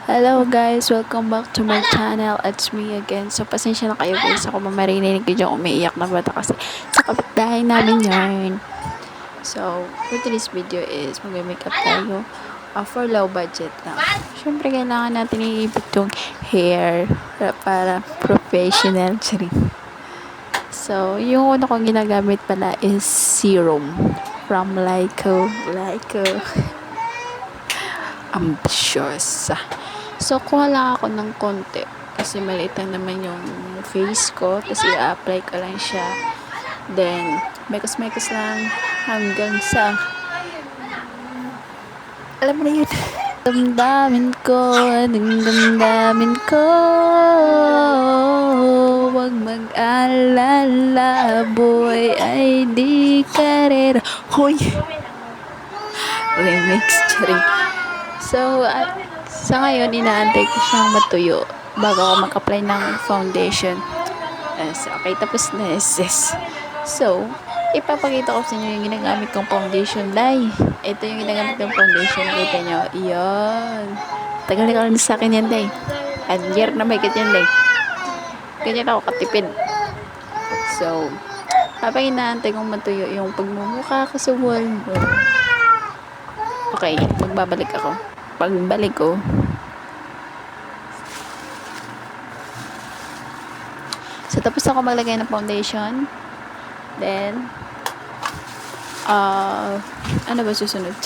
Hello guys, welcome back to my channel. It's me again. So pasensya na kayo guys, ako mamarinig ko dyan umiiyak na bata kasi sa kapitbahay namin yarn. So for today's video is mag-makeup tayo for low budget lang. Siyempre kailangan natin iipit yung hair para professional. So yung una kong ginagamit pala is serum from Lyko. Ambitious. So, kuha lang ako ng konti. Kasi maliit lang naman yung face ko. Tapos, i-apply ko lang siya. Then, mekos-mekos lang hanggang sa alam mo na yun. Damdamin ko wag mag-alala, boy, ay di karera. Hoy! Remix, charing. So, sa ngayon, inaantay ko siyang matuyo bago ako mag-apply ng foundation. Okay, tapos na. So, ipapakita ko sa inyo yung ginagamit kong foundation, day. Ito yung ginagamit kong foundation. Kita nyo. Iyon. Tagal na ka sa akin yan, day. At year na may ganyan, day. Ganyan ako katipid. So, habang inaantay kong matuyo yung pagmumukha ko sa wall mo. Okay, magbabalik ako. Pagbalik ko, so tapos ako maglagay ng foundation. Then ano ba susunod?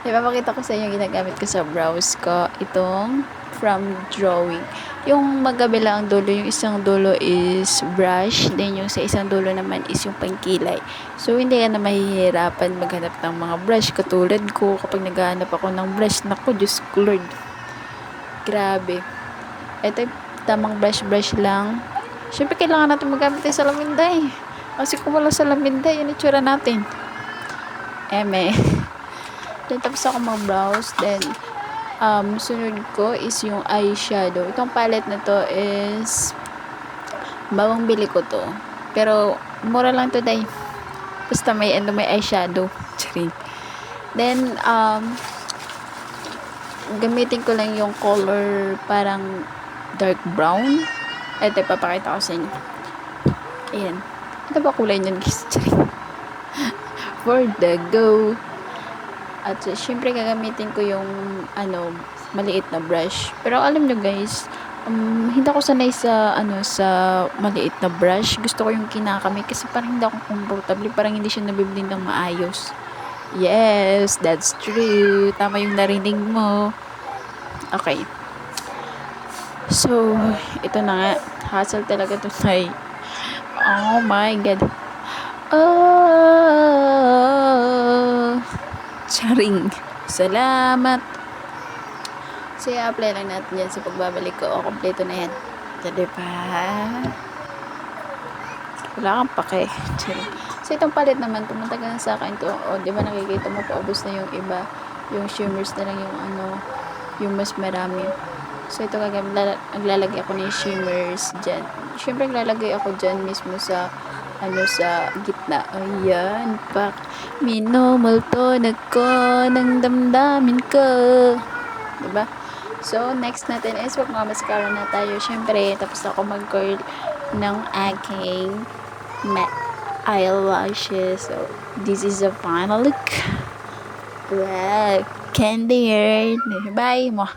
Ipapakita ko sa inyo yung ginagamit ko sa brows ko. Itong from Drawing. Yung magkabilang dulo, yung isang dulo is brush, then yung sa isang dulo naman is yung pangkilay. So, hindi ka na mahihirapan maghanap ng mga brush. Katulad ko, kapag naghahanap ako ng brush, naku, Diyos ko Lord. Grabe. Ito yung tamang brush lang. Siyempre, kailangan natin magamit yung salaminday. Kasi kung wala salaminday, yun itsura natin. Then, tapos ako mag-brows. Then, sunod ko is yung eyeshadow. Itong palette na to is bawang bili ko to. Pero, mura lang to, day. Basta may eyeshadow. Charing. Then, gamitin ko lang yung color parang dark brown. Ito, ipapakita ko sa inyo. Ayan. Ito ba kulay niyan, guys? Charing. For the go. At syempre gagamitin ko yung maliit na brush. Pero alam nyo guys, hindi ako sanay sa sa maliit na brush. Gusto ko yung kinakamay kasi parang hindi ako comfortable, parang hindi siya nabiblend ng maayos. Yes, that's true. Tama yung narinig mo. Okay. So, ito na nga. Hassle talaga to tay. Oh my god. Oh, charing. Salamat. So, i-apply lang natin yan sa pagbabalik ko. O, kompleto na yan. So, diba? Wala kang pake. Charing. So, itong palit naman, pumunta ka na sa akin to. O, diba nakikita mo, paubos na yung iba. Yung shimmers na lang yung yung mas marami. So, ito naglalagay ako ng shimmers dyan. Siyempre, naglalagay ako dyan mismo sa sa gitna. Ayan, pak. Minumulto ko ng damdamin ko. Diba? So, next natin is magmamaskara na tayo. Siyempre, tapos ako mag-curl ng aking eyelashes. So, this is the final look. Wow, candy yarn. Bye mo.